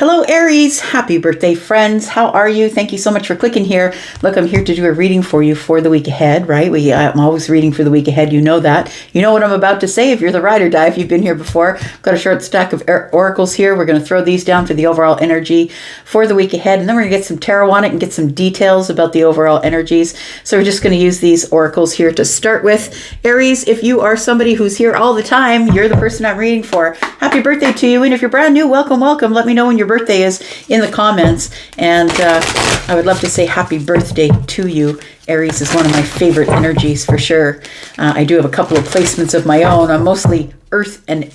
Hello, Aries. Happy birthday, friends. How are you? Thank you so much for clicking here. Look, I'm here to do a reading for you for the week ahead, right? I'm always reading for the week ahead. You know that. You know what I'm about to say if you're the ride or die, if you've been here before. I've got a short stack of oracles here. We're going to throw these down for the overall energy for the week ahead. And then we're going to get some tarot on it and get some details about the overall energies. So we're just going to use these oracles here to start with. Aries, if you are somebody who's here all the time, you're the person I'm reading for. Happy birthday to you. And if you're brand new, welcome, welcome. Let me know when your birthday is in the comments, and I would love to say happy birthday to you. Aries is one of my favorite energies for sure. I do have a couple of placements of my own. I'm mostly earth and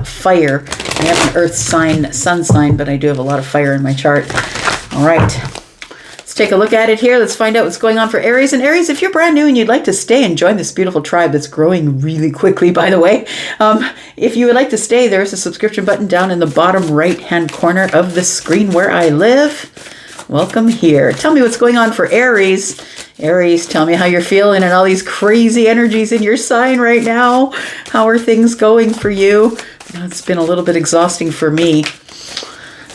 fire. I have an earth sign, sun sign, but I do have a lot of fire in my chart. All right. Let's take a look at it here. Let's find out what's going on for Aries. And Aries, if you're brand new and you'd like to stay and join this beautiful tribe that's growing really quickly, by the way, if you would like to stay, there's a subscription button down in the bottom right-hand corner of the screen where I live. Welcome here. Tell me what's going on for Aries. Aries, tell me how you're feeling and all these crazy energies in your sign right now. How are things going for you? It's been a little bit exhausting for me.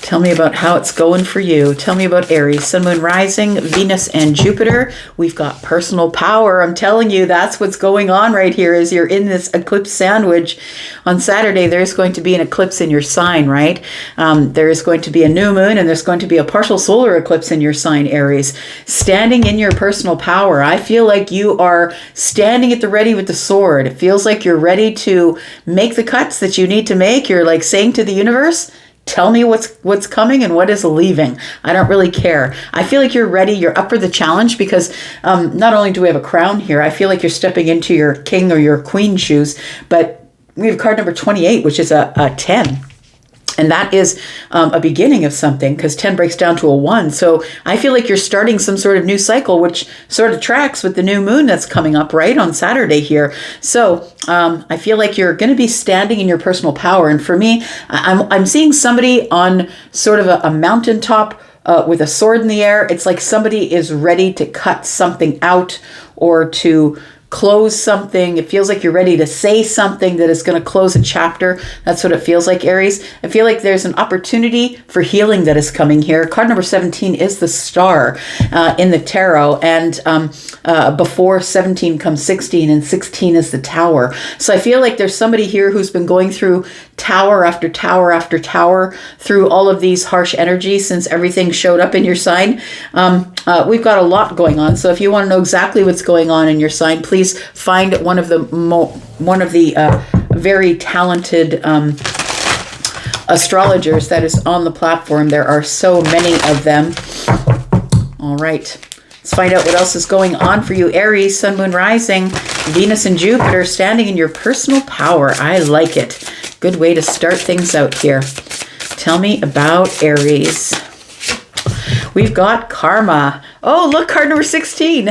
Tell me about how it's going for you. Tell me about Aries, Sun, Moon, Rising, Venus, and Jupiter. We've got personal power. I'm telling you, that's what's going on right here as you're in this eclipse sandwich. On Saturday, there's going to be an eclipse in your sign, right? There is going to be a new moon, and there's going to be a partial solar eclipse in your sign, Aries. Standing in your personal power. I feel like you are standing at the ready with the sword. It feels like you're ready to make the cuts that you need to make. You're like saying to the universe, tell me what's coming and what is leaving. I don't really care. I feel like you're ready. You're up for the challenge because not only do we have a crown here, I feel like you're stepping into your king or your queen shoes, but we have card number 28, which is a 10. And that is a beginning of something because 10 breaks down to a 1. So I feel like you're starting some sort of new cycle, which sort of tracks with the new moon that's coming up right on Saturday here. So I feel like you're going to be standing in your personal power. And for me, I'm seeing somebody on sort of a mountaintop with a sword in the air. It's like somebody is ready to cut something out or to close something. It feels like you're ready to say something that is going to close a chapter. That's what it feels like, Aries. I feel like there's an opportunity for healing that is coming here. Card number 17 is the star in the tarot. And before 17 comes 16, and 16 is the tower. So I feel like there's somebody here who's been going through tower after tower after tower through all of these harsh energies since everything showed up in your sign. We've got a lot going on. So if you want to know exactly what's going on in your sign, please find one of the very talented astrologers that is on the platform. There are so many of them. All right. Let's find out what else is going on for you, Aries, Sun, Moon, Rising, Venus, and Jupiter, standing in your personal power. I like it. Good way to start things out here. Tell me about Aries. We've got karma. Oh, look, card number 16.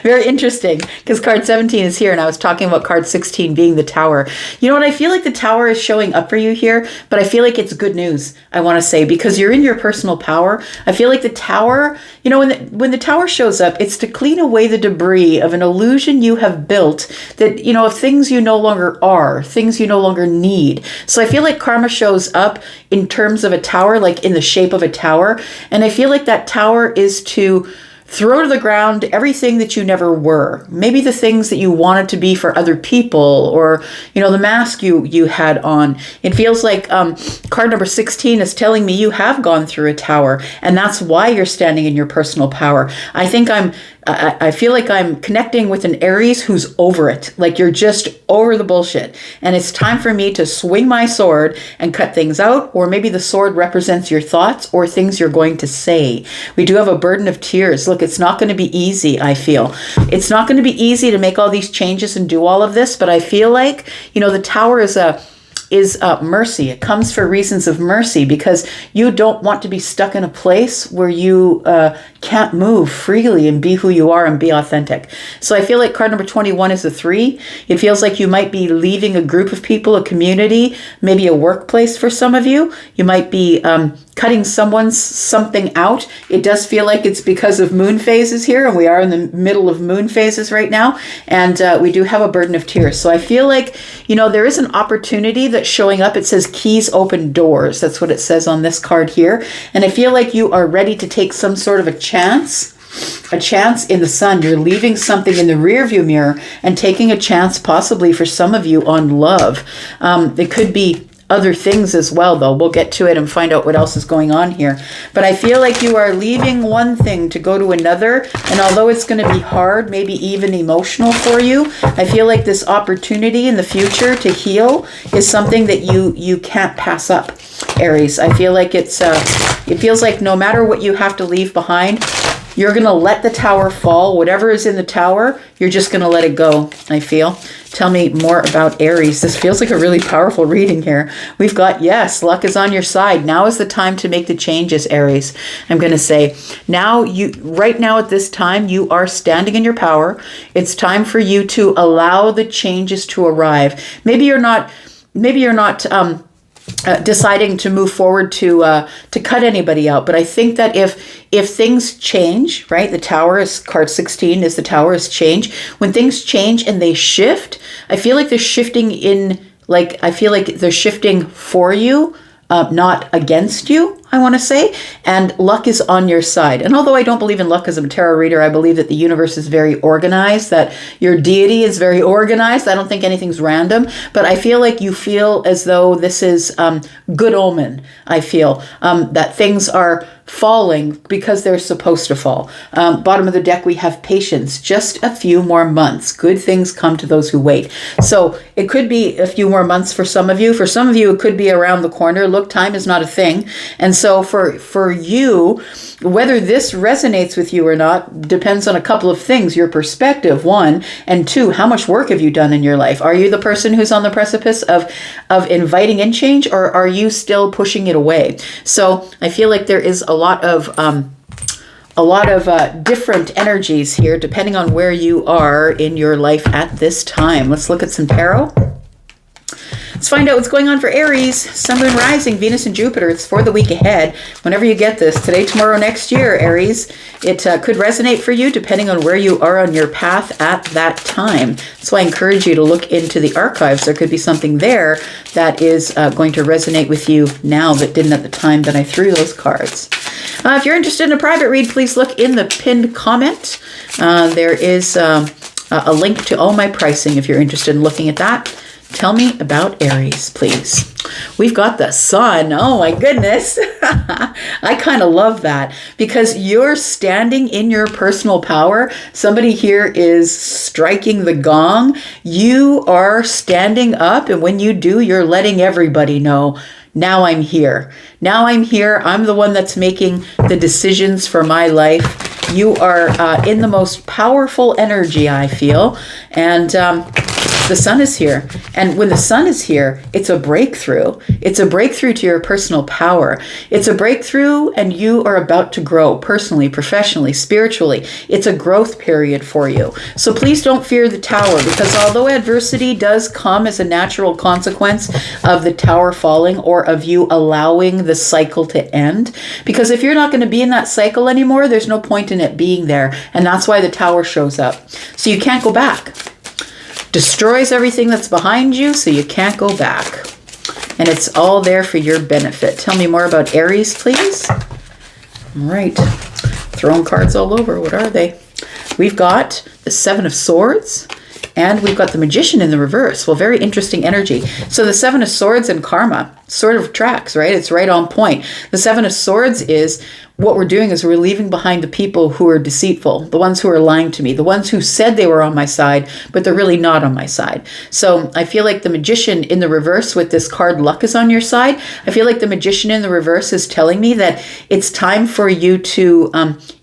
Very interesting, because card 17 is here, and I was talking about card 16 being the tower. You know what? I feel like the tower is showing up for you here, but I feel like it's good news, I want to say, because you're in your personal power. I feel like the tower, you know, when the tower shows up, it's to clean away the debris of an illusion you have built that, you know, of things you no longer are, things you no longer need. So I feel like karma shows up in terms of a tower, like in the shape of a tower, and I feel like that tower is to throw to the ground everything that you never were. Maybe the things that you wanted to be for other people, or, you know, the mask you had on. It feels like card number 16 is telling me you have gone through a tower, and that's why you're standing in your personal power. I feel like I'm connecting with an Aries who's over it. Like you're just over the bullshit. And it's time for me to swing my sword and cut things out. Or maybe the sword represents your thoughts or things you're going to say. We do have a burden of tears. Look, it's not going to be easy, I feel. It's not going to be easy to make all these changes and do all of this. But I feel like, you know, the tower is mercy. It comes for reasons of mercy because you don't want to be stuck in a place where you can't move freely and be who you are and be authentic. So I feel like card number 21 is a 3. It feels like you might be leaving a group of people, a community, maybe a workplace for some of you. You might be cutting something out. It does feel like it's because of moon phases here, and we are in the middle of moon phases right now, and we do have a burden of tears. So I feel like, you know, there is an opportunity that that's showing up. It says keys open doors. That's what it says on this card here. And I feel like you are ready to take some sort of a chance in the sun. You're leaving something in the rearview mirror and taking a chance possibly for some of you on love. It could be other things as well, though. We'll get to it and find out what else is going on here. But I feel like you are leaving one thing to go to another. And although it's going to be hard, maybe even emotional for you, I feel like this opportunity in the future to heal is something that you can't pass up, Aries. I feel like it feels like no matter what you have to leave behind, you're going to let the tower fall. Whatever is in the tower, you're just going to let it go, I feel. Tell me more about Aries. This feels like a really powerful reading here. We've got, yes, luck is on your side. Now is the time to make the changes, Aries. I'm going to say, right now at this time, you are standing in your power. It's time for you to allow the changes to arrive. Maybe you're not deciding to move forward to cut anybody out. But I think that if things change, right? The tower is card 16 is the tower is change. When things change and they shift, I feel like they're shifting for you, not against you, I want to say, and luck is on your side. And although I don't believe in luck as a tarot reader, I believe that the universe is very organized, that your deity is very organized. I don't think anything's random, but I feel like you feel as though this is good omen. I feel that things are falling because they're supposed to fall. Bottom of the deck, we have patience. Just a few more months. Good things come to those who wait. So it could be a few more months for some of you. For some of you, it could be around the corner. Look, time is not a thing. And so for you, whether this resonates with you or not depends on a couple of things. Your perspective, one, and two, how much work have you done in your life? Are you the person who's on the precipice of inviting in change, or are you still pushing it away? So I feel like there is a lot of different energies here depending on where you are in your life at this time. Let's look at some tarot. Let's find out what's going on for Aries, Sun, Moon, Rising, Venus, and Jupiter. It's for the week ahead. Whenever you get this, today, tomorrow, next year, Aries, it could resonate for you depending on where you are on your path at that time. So I encourage you to look into the archives. There could be something there that is going to resonate with you now that didn't at the time that I threw those cards. If you're interested in a private read, please look in the pinned comment. There is a link to all my pricing if you're interested in looking at that. Tell me about Aries, please. We've got the Sun. Oh my goodness. I kind of love that because you're standing in your personal power. Somebody here is striking the gong. You are standing up, and when you do, you're letting everybody know, now I'm here. Now I'm here. I'm the one that's making the decisions for my life. You are in the most powerful energy, I feel. And the Sun is here. And when the Sun is here, it's a breakthrough. It's a breakthrough to your personal power. It's a breakthrough, and you are about to grow personally, professionally, spiritually. It's a growth period for you. So please don't fear the tower, because although adversity does come as a natural consequence of the tower falling or of you allowing the cycle to end, because if you're not going to be in that cycle anymore, there's no point in it being there. And that's why the tower shows up. So you can't go back. Destroys everything that's behind you, so you can't go back. And it's all there for your benefit. Tell me more about Aries, please. All right. Throwing cards all over. What are they? We've got the Seven of Swords, and we've got the Magician in the reverse. Well, very interesting energy. So the Seven of Swords and karma sort of tracks, right? It's right on point. The Seven of Swords is what we're doing is we're leaving behind the people who are deceitful, the ones who are lying to me, the ones who said they were on my side, but they're really not on my side. So I feel like the Magician in the reverse with this card, luck is on your side. I feel like the Magician in the reverse is telling me that it's time for you to,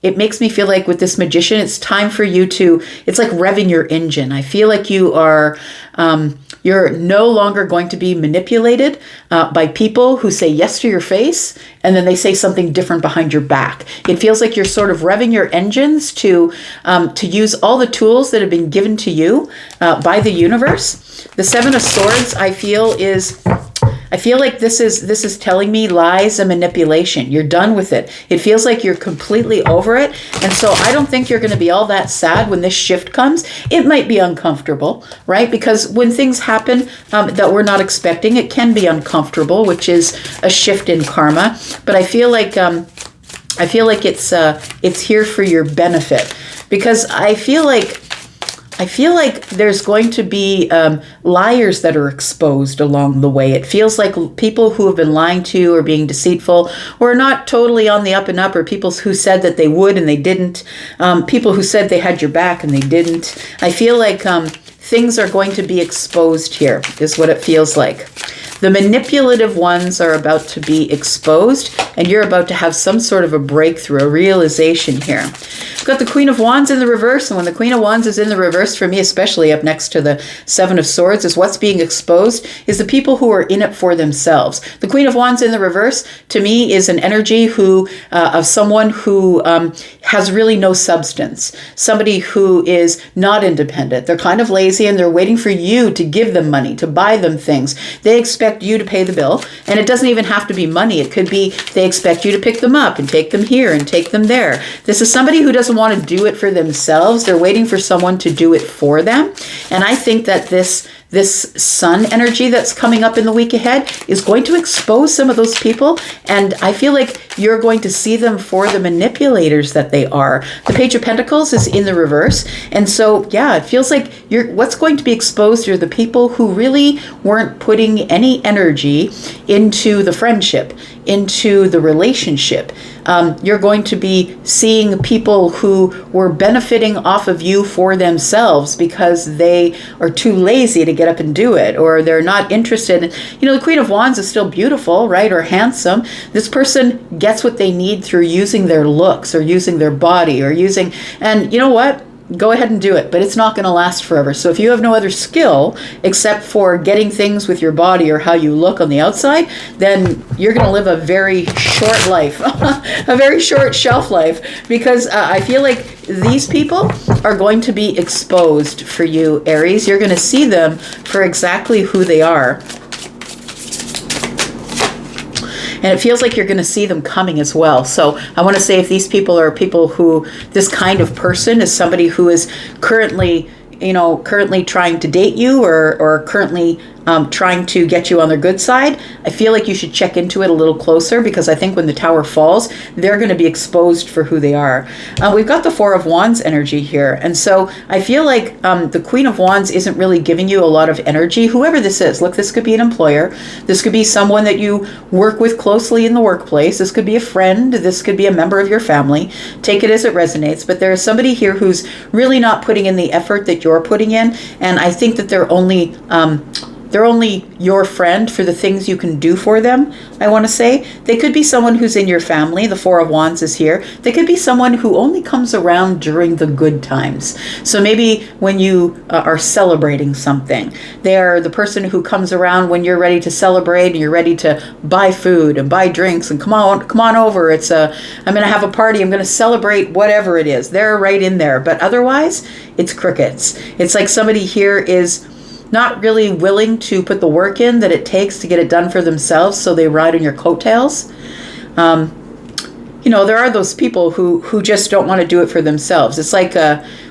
it makes me feel like with this Magician, it's time for you to, it's like revving your engine. I feel like you are, you're no longer going to be manipulated by people who say yes to your face, and then they say something different behind your back. It feels like you're sort of revving your engines to use all the tools that have been given to you by the universe. The Seven of Swords, I feel, is I feel like this is telling me lies and manipulation. You're done with it. It feels like you're completely over it. And so I don't think you're going to be all that sad when this shift comes. It might be uncomfortable, right? Because when things happen that we're not expecting, it can be uncomfortable, which is a shift in karma. But I feel like it's here for your benefit, because I feel like there's going to be liars that are exposed along the way. It feels like people who have been lying to you or being deceitful or are not totally on the up and up, or people who said that they would and they didn't, people who said they had your back and they didn't. I feel like things are going to be exposed here, is what it feels like. The manipulative ones are about to be exposed, and you're about to have some sort of a breakthrough, a realization here. We've got the Queen of Wands in the reverse, and when the Queen of Wands is in the reverse, for me especially up next to the Seven of Swords, is what's being exposed is the people who are in it for themselves. The Queen of Wands in the reverse, to me, is an energy of someone who has really no substance, somebody who is not independent. They're kind of lazy, and they're waiting for you to give them money, to buy them things. They expect you to pay the bill, and it doesn't even have to be money. It could be they expect you to pick them up and take them here and take them there. This is somebody who doesn't want to do it for themselves. They're waiting for someone to do it for them. And I think that this sun energy that's coming up in the week ahead is going to expose some of those people, and I feel like you're going to see them for the manipulators that they are. The Page of Pentacles is in the reverse, and so yeah, it feels like what's going to be exposed are the people who really weren't putting any energy into the friendship, into the relationship. You're going to be seeing people who were benefiting off of you for themselves because they are too lazy to get up and do it, or they're not interested. The Queen of Wands is still beautiful, right, or handsome. This person gets what they need through using their looks or using their body or and you know what? Go ahead and do it, but it's not going to last forever. So if you have no other skill except for getting things with your body or how you look on the outside, then you're going to live a very short life, a very short shelf life, because I feel like these people are going to be exposed for you, Aries. You're going to see them for exactly who they are. And it feels like you're going to see them coming as well. So I want to say, if these people are people who, this kind of person is somebody who is currently trying to date you or currently trying to get you on their good side, I feel like you should check into it a little closer, because I think when the Tower falls, they're going to be exposed for who they are. We've got the Four of Wands energy here. And so I feel like the Queen of Wands isn't really giving you a lot of energy. Whoever this is, look, this could be an employer. This could be someone that you work with closely in the workplace. This could be a friend. This could be a member of your family. Take it as it resonates. But there's somebody here who's really not putting in the effort that you're putting in. And I think that they're only your friend for the things you can do for them, I want to say. They could be someone who's in your family. The Four of Wands is here. They could be someone who only comes around during the good times. So maybe when you are celebrating something, they are the person who comes around when you're ready to celebrate and you're ready to buy food and buy drinks and come on over. I'm going to have a party. I'm going to celebrate whatever it is. They're right in there. But otherwise, it's crickets. It's like somebody here is not really willing to put the work in that it takes to get it done for themselves, so they ride on your coattails. There are those people who just don't want to do it for themselves. It's like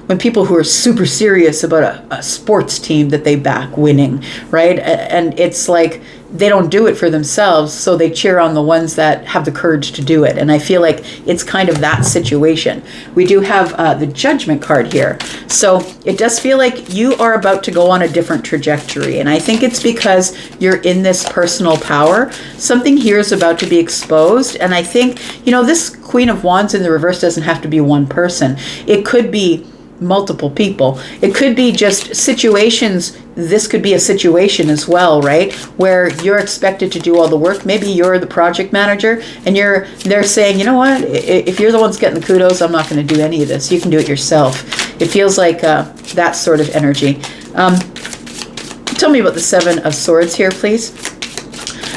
when people who are super serious about a sports team that they back winning, right? And it's like they don't do it for themselves, so they cheer on the ones that have the courage to do it. And I feel like it's kind of that situation. We do have the Judgment card here. So it does feel like you are about to go on a different trajectory. And I think it's because you're in this personal power. Something here is about to be exposed. And I think, this Queen of Wands in the reverse doesn't have to be one person. It could be multiple people. It could be just situations. This could be a situation as well, right? Where you're expected to do all the work. Maybe you're the project manager and they're saying, you know what, if you're the ones getting the kudos, I'm not going to do any of this. You can do it yourself. It feels like that sort of energy. Tell me about the Seven of Swords here, please.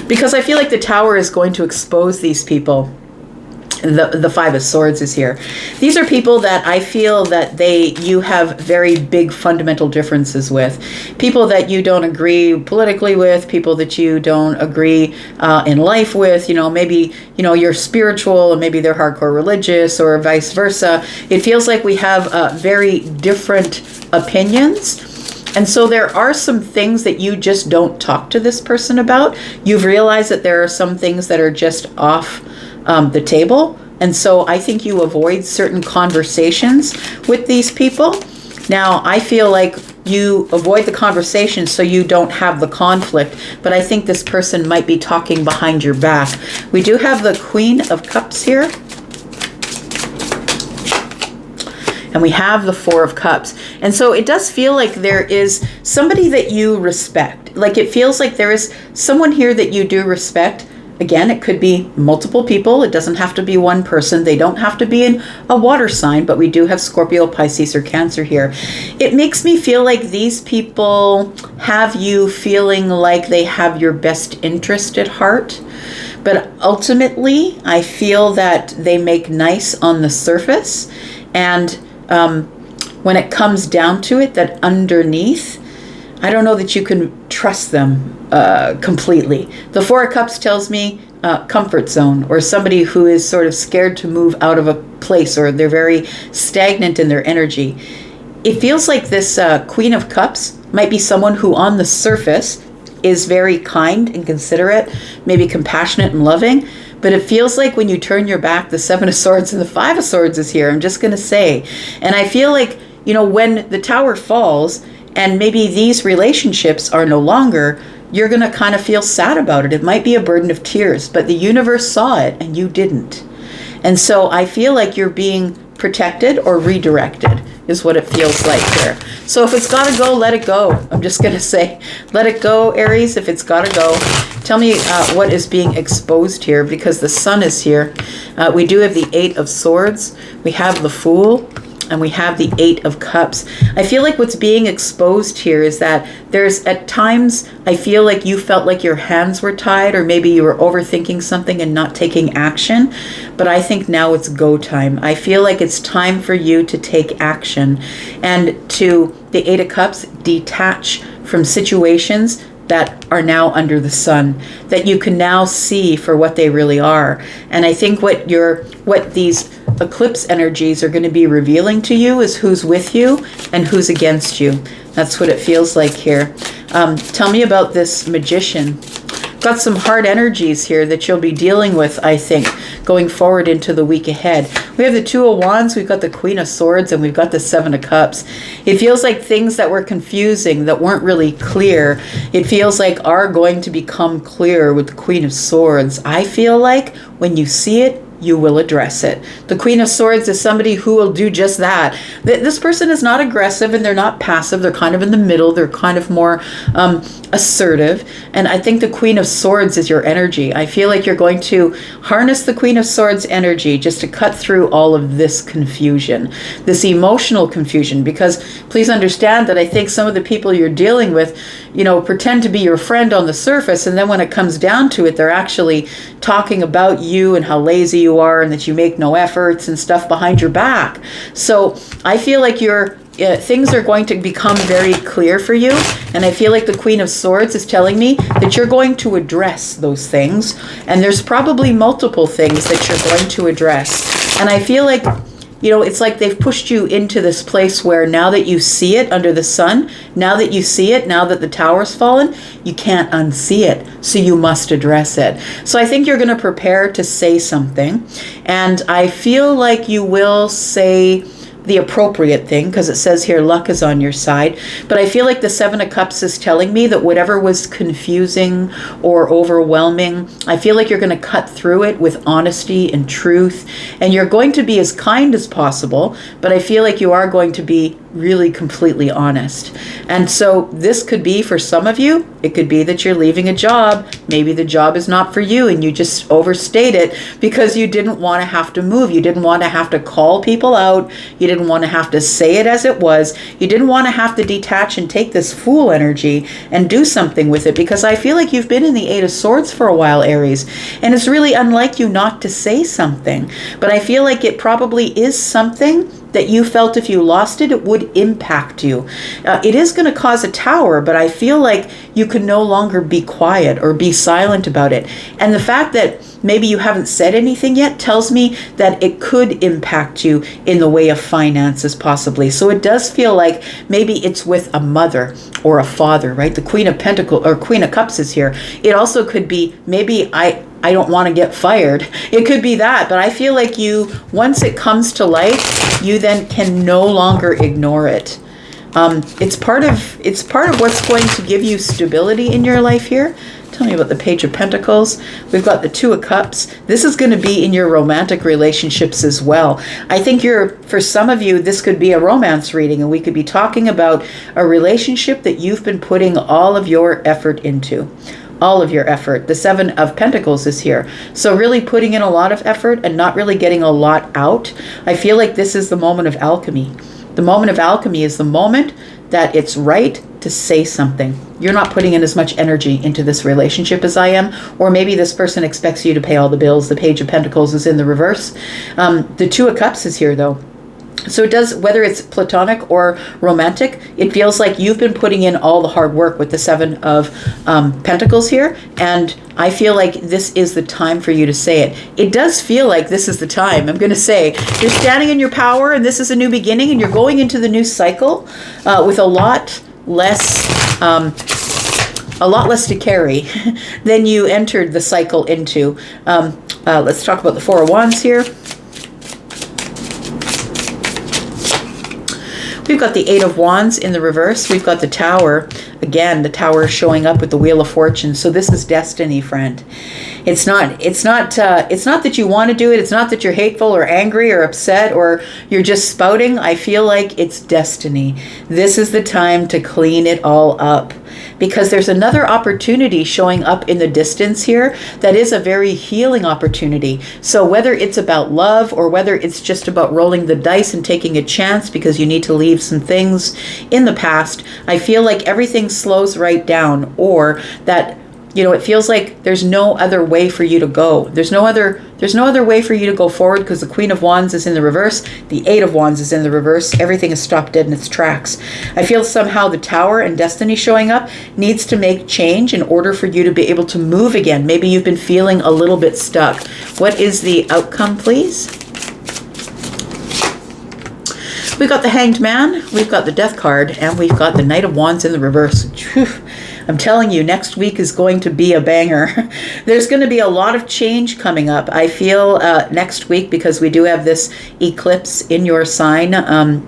Because I feel like the Tower is going to expose these people. the Five of Swords is here. These are people that I feel that you have very big fundamental differences with. People that you don't agree politically with, people that you don't agree in life with, maybe, you're spiritual and maybe they're hardcore religious or vice versa. It feels like we have very different opinions. And so there are some things that you just don't talk to this person about. You've realized that there are some things that are just off the table. And so I think you avoid certain conversations with these people. Now, I feel like you avoid the conversation so you don't have the conflict, but I think this person might be talking behind your back. We do have the Queen of Cups here. And we have the Four of Cups. And so it does feel like there is somebody that you respect. Like it feels like there is someone here that you do respect. Again, it could be multiple people. It doesn't have to be one person. They don't have to be in a water sign, but we do have Scorpio, Pisces, or Cancer here. It makes me feel like these people have you feeling like they have your best interest at heart. But ultimately, I feel that they make nice on the surface. And when it comes down to it, that underneath, I don't know that you can trust them completely. The Four of Cups tells me comfort zone, or somebody who is sort of scared to move out of a place, or they're very stagnant in their energy. It feels like this Queen of Cups might be someone who on the surface is very kind and considerate, maybe compassionate and loving. But it feels like when you turn your back, the Seven of Swords and the Five of Swords is here. I'm just going to say. And I feel like, when the tower falls and maybe these relationships are no longer, you're going to kind of feel sad about it. It might be a burden of tears, but the universe saw it and you didn't. And so I feel like you're being protected or redirected is what it feels like here. So if it's got to go, let it go. I'm just going to say, let it go, Aries, if it's got to go. Tell me what is being exposed here, because the Sun is here. We do have the Eight of Swords. We have the Fool. And we have the Eight of Cups. I feel like what's being exposed here is that there's at times, I feel like you felt like your hands were tied, or maybe you were overthinking something and not taking action. But I think now it's go time. I feel like it's time for you to take action and to, the Eight of Cups, detach from situations that are now under the sun, that you can now see for what they really are. And I think what these eclipse energies are going to be revealing to you is who's with you and who's against you. That's what it feels like here. Tell me about this Magician. Got some hard energies here that you'll be dealing with, I think, going forward into the week ahead. We have the Two of Wands, we've got the Queen of Swords, and we've got the Seven of Cups. It feels like things that were confusing, that weren't really clear, it feels like are going to become clear with the Queen of Swords. I feel like when you see it, you will address it. The Queen of Swords is somebody who will do just that. This person is not aggressive and they're not passive. They're kind of in the middle. They're kind of more assertive. And I think the Queen of Swords is your energy. I feel like you're going to harness the Queen of Swords energy just to cut through all of this confusion, this emotional confusion, because please understand that I think some of the people you're dealing with, pretend to be your friend on the surface. And then when it comes down to it, they're actually talking about you and how lazy you are and that you make no efforts and stuff behind your back. So I feel like things are going to become very clear for you. And I feel like the Queen of Swords is telling me that you're going to address those things. And there's probably multiple things that you're going to address. And I feel like, it's like they've pushed you into this place where now that you see it under the sun, now that you see it, now that the tower's fallen, you can't unsee it. So you must address it. So I think you're going to prepare to say something. And I feel like you will say the appropriate thing, because it says here luck is on your side. But I feel like the Seven of Cups is telling me that whatever was confusing or overwhelming, I feel like you're going to cut through it with honesty and truth, and you're going to be as kind as possible, but I feel like you are going to be really completely honest. And so this could be, for some of you, it could be that you're leaving a job. Maybe the job is not for you and you just overstayed it because you didn't want to have to move. You didn't want to have to call people out. You didn't want to have to say it as it was. You didn't want to have to detach and take this Fool energy and do something with it, because I feel like you've been in the Eight of Swords for a while, Aries, and it's really unlike you not to say something. But I feel like it probably is something that you felt if you lost it, it would impact you. It is going to cause a tower, but I feel like you can no longer be quiet or be silent about it. And the fact that maybe you haven't said anything yet tells me that it could impact you in the way of finances, possibly. So it does feel like maybe it's with a mother or a father, right? The Queen of Pentacles or Queen of Cups is here. It also could be maybe I don't want to get fired. It could be that, but I feel like you, once it comes to light, you then can no longer ignore it. It's part of what's going to give you stability in your life here. Tell me about the Page of Pentacles. We've got the Two of Cups. This is going to be in your romantic relationships as well. I think for some of you, this could be a romance reading, and we could be talking about a relationship that you've been putting all of your effort into. All of your effort. The Seven of Pentacles is here. So really putting in a lot of effort and not really getting a lot out. I feel like this is the moment of alchemy. The moment of alchemy is the moment that it's right to say something. You're not putting in as much energy into this relationship as I am, or maybe this person expects you to pay all the bills. The Page of Pentacles is in the reverse. The Two of Cups is here though. So it does, whether it's platonic or romantic, it feels like you've been putting in all the hard work with the Seven of Pentacles here. And I feel like this is the time for you to say it. It does feel like this is the time. I'm going to say you're standing in your power, and this is a new beginning, and you're going into the new cycle with a lot less to carry than you entered the cycle into. Let's talk about the Four of Wands here. We've got the Eight of Wands in the reverse. We've got the Tower. Again, the Tower is showing up with the Wheel of Fortune. So this is destiny, friend. It's not that you want to do it. It's not that you're hateful or angry or upset or you're just spouting. I feel like it's destiny. This is the time to clean it all up, because there's another opportunity showing up in the distance here that is a very healing opportunity. So whether it's about love or whether it's just about rolling the dice and taking a chance because you need to leave some things in the past, I feel like everything slows right down, or that, you know, it feels like there's no other way for you to go. There's no other way for you to go forward, because the Queen of Wands is in the reverse. The Eight of Wands is in the reverse. Everything is stopped dead in its tracks. I feel somehow the Tower and destiny showing up needs to make change in order for you to be able to move again. Maybe you've been feeling a little bit stuck. What is the outcome, please? We've got the Hanged Man, we've got the Death card, and we've got the Knight of Wands in the reverse. Whew. I'm telling you, next week is going to be a banger. There's going to be a lot of change coming up. I feel next week, because we do have this eclipse in your sign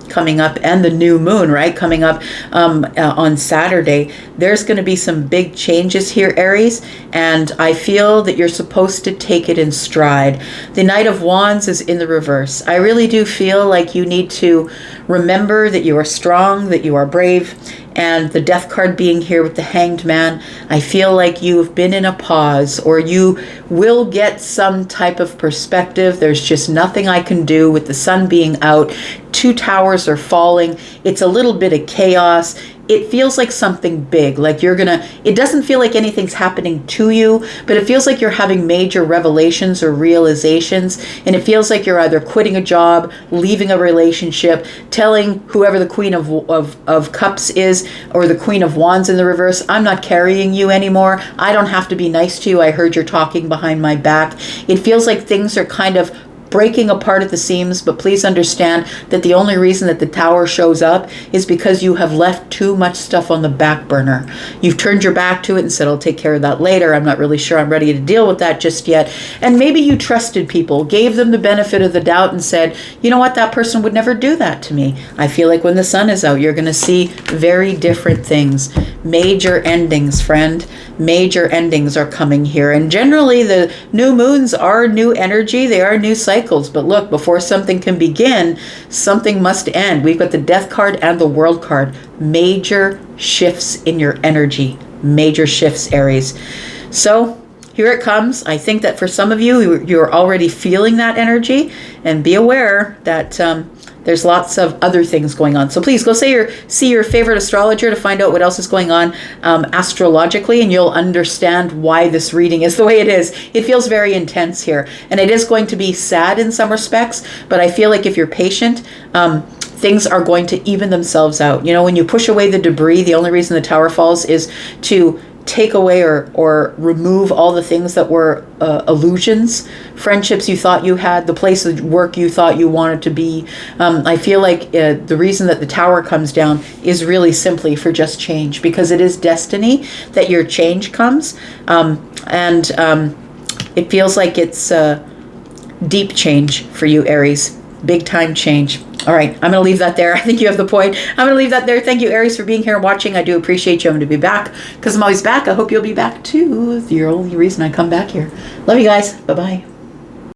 coming up, and the new moon, right, coming up on Saturday. There's going to be some big changes here, Aries, and I feel that you're supposed to take it in stride. The Knight of Wands is in the reverse. I really do feel like you need to remember that you are strong, that you are brave. And the Death card being here with the Hanged Man, I feel like you've been in a pause, or you will get some type of perspective. There's just nothing I can do with the sun being out. Two towers are falling. It's a little bit of chaos. It feels like something big, like it doesn't feel like anything's happening to you, but it feels like you're having major revelations or realizations, and it feels like you're either quitting a job, leaving a relationship, telling whoever the Queen of Cups is, or the Queen of Wands in the reverse, I'm not carrying you anymore. I don't have to be nice to you. I heard you're talking behind my back. It feels like things are kind of breaking apart at the seams, but please understand that the only reason that the Tower shows up is because you have left too much stuff on the back burner. You've turned your back to it and said, I'll take care of that later. I'm not really sure I'm ready to deal with that just yet. And maybe you trusted people, gave them the benefit of the doubt and said, you know what, that person would never do that to me. I feel like when the sun is out, you're going to see very different things. Major endings, friend. Major endings are coming here. And generally, the new moons are new energy. They are new cycles. But look, before something can begin, something must end. We've got the Death card and the World card. Major shifts in your energy. Major shifts, Aries. So here it comes. I think that for some of you, you're already feeling that energy. And be aware that there's lots of other things going on. So please go see your favorite astrologer to find out what else is going on astrologically, and you'll understand why this reading is the way it is. It feels very intense here, and it is going to be sad in some respects, but I feel like if you're patient, things are going to even themselves out. You know, when you push away the debris, the only reason the tower falls is to take away or remove all the things that were illusions, friendships you thought you had, the place of work you thought you wanted to be. I feel like the reason that the tower comes down is really simply for just change, because it is destiny that your change comes. And it feels like it's deep change for you, Aries. Big time change. All right, I'm going to leave that there. I think you have the point. I'm going to leave that there. Thank you, Aries, for being here and watching. I do appreciate you. I'm going to be back because I'm always back. I hope you'll be back too. You're the only reason I come back here. Love you guys. Bye-bye.